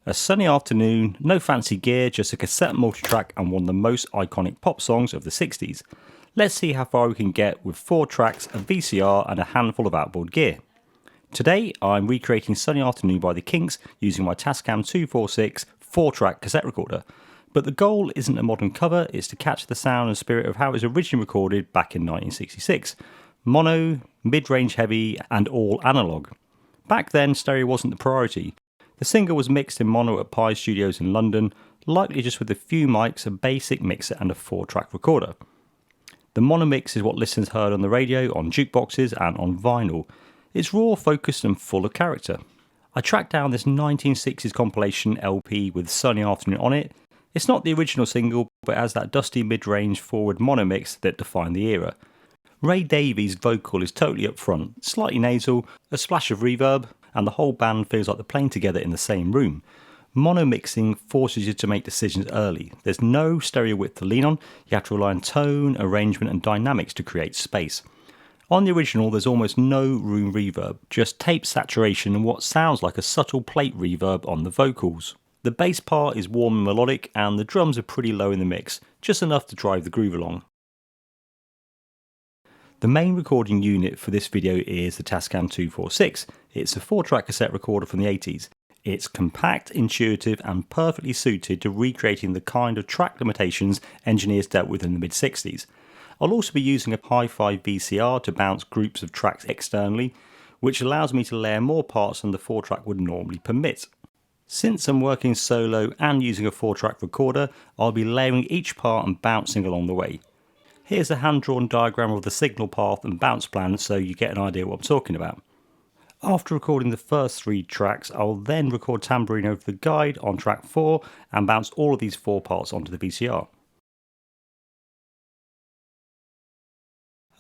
A sunny afternoon, no fancy gear, just a cassette multitrack and one of the most iconic pop songs of the 60s. Let's see how far we can get with 4 tracks, a VCR and a handful of outboard gear. Today I'm recreating Sunny Afternoon by the Kinks using my Tascam 246 4-track cassette recorder. But the goal isn't a modern cover, it's to capture the sound and spirit of how it was originally recorded back in 1966. Mono, mid-range heavy and all analogue. Back then stereo wasn't the priority. The single was mixed in mono at Pi Studios in London, likely just with a few mics, a basic mixer and a 4-track recorder. The mono mix is what listeners heard on the radio, on jukeboxes and on vinyl. It's raw, focused and full of character. I tracked down this 1960s compilation LP with Sunny Afternoon on it. It's not the original single, but it has that dusty mid-range forward mono mix that defined the era. Ray Davies' vocal is totally up front, slightly nasal, a splash of reverb, and the whole band feels like they're playing together in the same room. Mono mixing forces you to make decisions early. There's no stereo width to lean on, you have to rely on tone, arrangement and dynamics to create space. On the original there's almost no room reverb, just tape saturation and what sounds like a subtle plate reverb on the vocals. The bass part is warm and melodic and the drums are pretty low in the mix, just enough to drive the groove along. The main recording unit for this video is the Tascam 246. It's a 4-track cassette recorder from the 80s. It's compact, intuitive and perfectly suited to recreating the kind of track limitations engineers dealt with in the mid-60s. I'll also be using a Hi-Fi VCR to bounce groups of tracks externally, which allows me to layer more parts than the 4-track would normally permit. Since I'm working solo and using a 4-track recorder, I'll be layering each part and bouncing along the way. Here's a hand-drawn diagram of the signal path and bounce plan so you get an idea what I'm talking about. After recording the first 3 tracks, I'll then record tambourine over the guide on track 4 and bounce all of these 4 parts onto the VCR.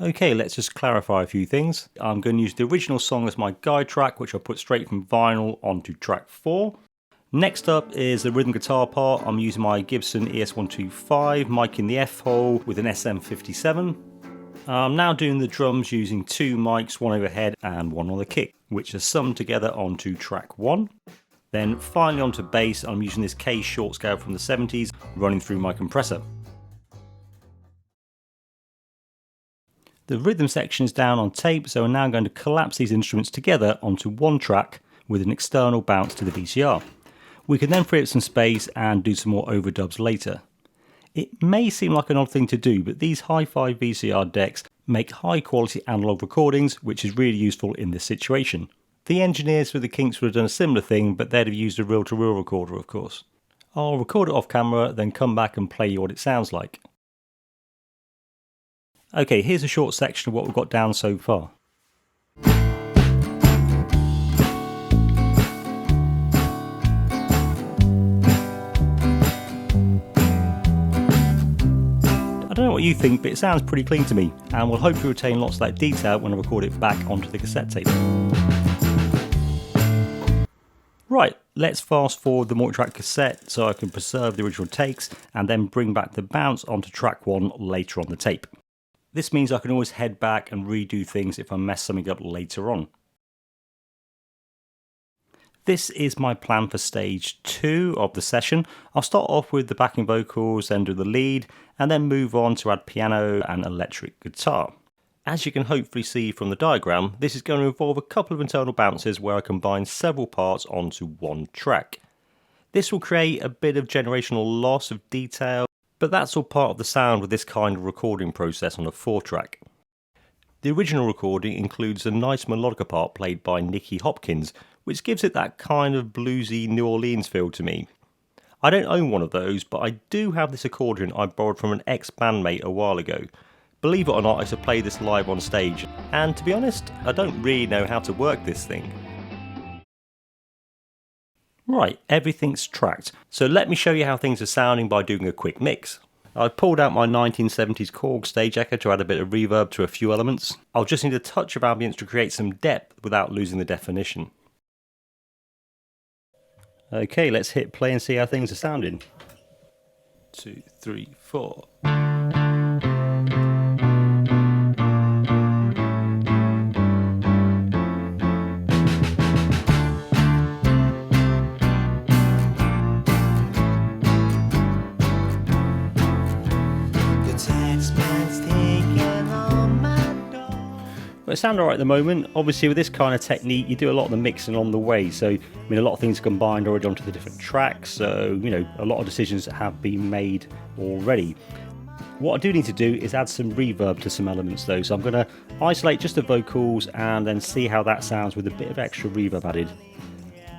Okay, let's just clarify a few things. I'm going to use the original song as my guide track, which I'll put straight from vinyl onto track 4. Next up is the rhythm guitar part. I'm using my Gibson ES-125, mic in the F-hole with an SM57. I'm now doing the drums using 2 mics, one overhead and one on the kick, which are summed together onto track 1. Then finally onto bass, I'm using this K short scale from the 70s running through my compressor. The rhythm section is down on tape, so I'm now going to collapse these instruments together onto one track with an external bounce to the VCR. We can then free up some space and do some more overdubs later. It may seem like an odd thing to do, but these Hi-Fi VCR decks make high quality analog recordings, which is really useful in this situation. The engineers for the Kinks would have done a similar thing, but they'd have used a reel-to-reel recorder of course. I'll record it off camera, then come back and play you what it sounds like. Okay, here's a short section of what we've got down so far. I don't know what you think, but it sounds pretty clean to me, and will hopefully retain lots of that detail when I record it back onto the cassette tape. Right, let's fast forward the multi-track cassette so I can preserve the original takes and then bring back the bounce onto track 1 later on the tape. This means I can always head back and redo things if I mess something up later on. This is my plan for stage 2 of the session. I'll start off with the backing vocals, then do the lead, and then move on to add piano and electric guitar. As you can hopefully see from the diagram, this is going to involve a couple of internal bounces where I combine several parts onto one track. This will create a bit of generational loss of detail, but that's all part of the sound with this kind of recording process on a 4-track. The original recording includes a nice melodica part played by Nicky Hopkins, which gives it that kind of bluesy New Orleans feel to me. I don't own one of those, but I do have this accordion I borrowed from an ex-bandmate a while ago. Believe it or not, I used to play this live on stage, and to be honest, I don't really know how to work this thing. Right, everything's tracked, so let me show you how things are sounding by doing a quick mix. I've pulled out my 1970s Korg stage echo to add a bit of reverb to a few elements. I'll just need a touch of ambience to create some depth without losing the definition. Okay, let's hit play and see how things are sounding. 2, 3, 4. But it sounds alright at the moment. Obviously with this kind of technique you do a lot of the mixing on the way, so I mean a lot of things are combined already onto the different tracks, so you know a lot of decisions have been made already. What I do need to do is add some reverb to some elements though, so I'm going to isolate just the vocals and then see how that sounds with a bit of extra reverb added.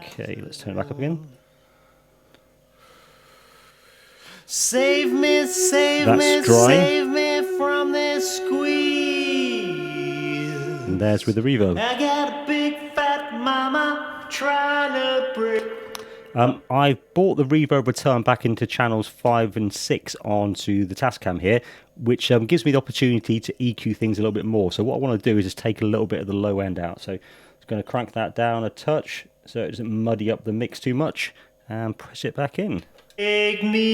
Okay, let's turn it back up again. Save me, save me, save me from this squeeze. And there's with the reverb. I got a big fat mama trying to break. I bought the reverb return back into channels 5 and 6 onto the Tascam here, which gives me the opportunity to EQ things a little bit more. So what I want to do is just take a little bit of the low end out. So I'm going to crank that down a touch so it doesn't muddy up the mix too much and press it back in. Take me,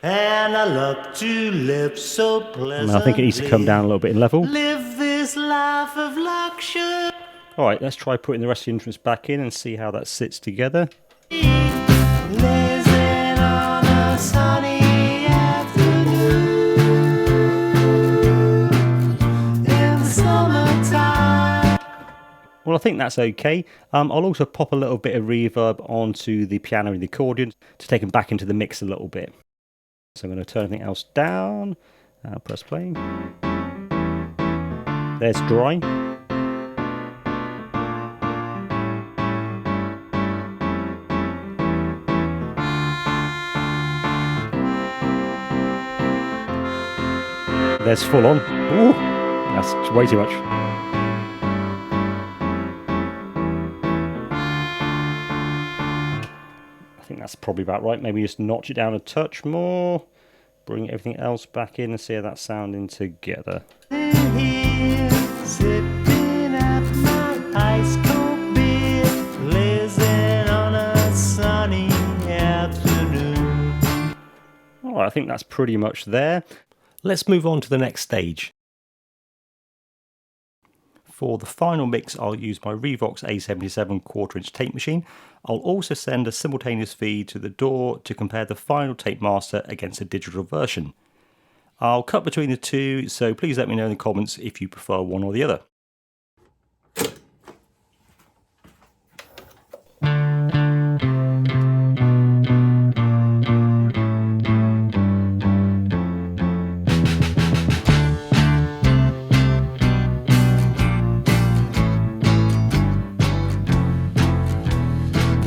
and I love to live so pleasantly. And I think it needs to come down a little bit in level. Live this life of luxury. Alright, let's try putting the rest of the instruments back in and see how that sits together. Blazing on a sunny afternoon in the summertime. Well, I think that's okay. I'll also pop a little bit of reverb onto the piano and the accordion to take them back into the mix a little bit. So I'm going to turn everything else down. Press play. There's dry. There's full on. Ooh, that's way too much. I think that's probably about right. Maybe just notch it down a touch more. Bring everything else back in and see how that's sounding together. Here, sipping at my ice cold beer, blazing on a sunny afternoon. Alright, I think that's pretty much there. Let's move on to the next stage. For the final mix, I'll use my Revox A77 1/4-inch tape machine. I'll also send a simultaneous feed to the DAW to compare the final tape master against a digital version. I'll cut between the two, so please let me know in the comments if you prefer one or the other.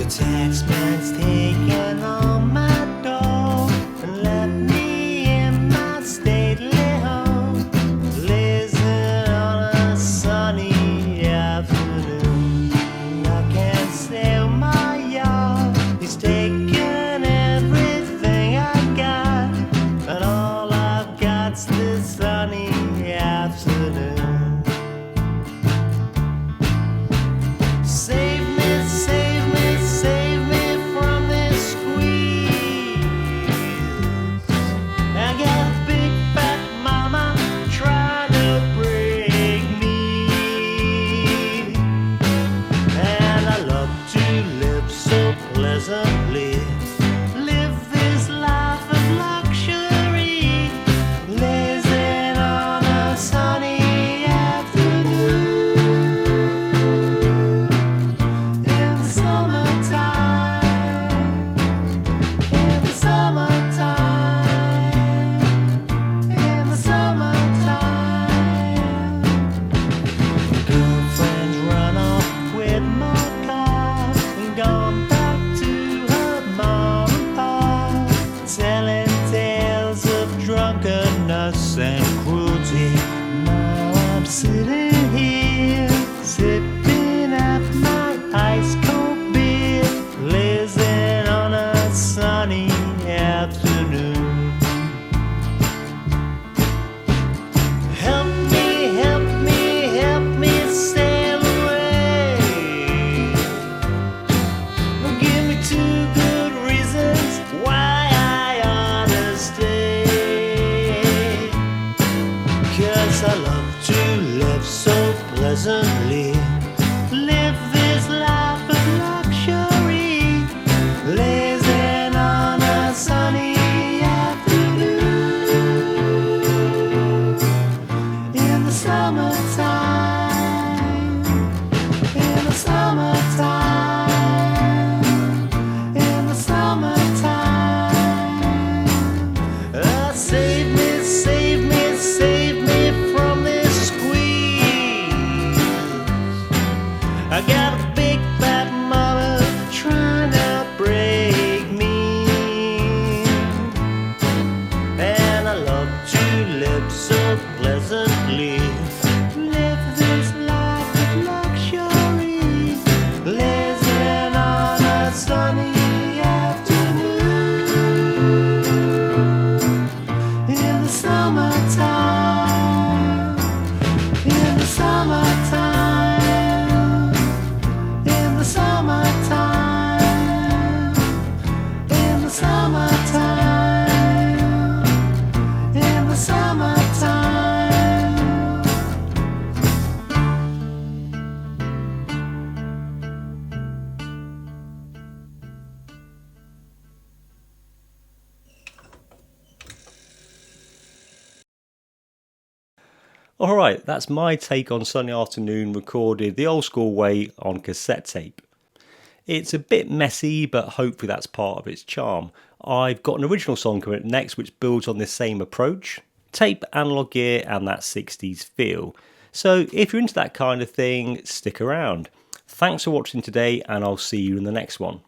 Taxman's taken on my door and left me in my stately home, blazing on a sunny afternoon. I can't sail my yacht, he's taken everything I got, and all I've got's this sunny afternoon. Save me, save me, save me from Alright, that's my take on Sunday Afternoon recorded the old school way on cassette tape. It's a bit messy, but hopefully that's part of its charm. I've got an original song coming up next which builds on this same approach. Tape, analog gear and that 60s feel. So if you're into that kind of thing, stick around. Thanks for watching today and I'll see you in the next one.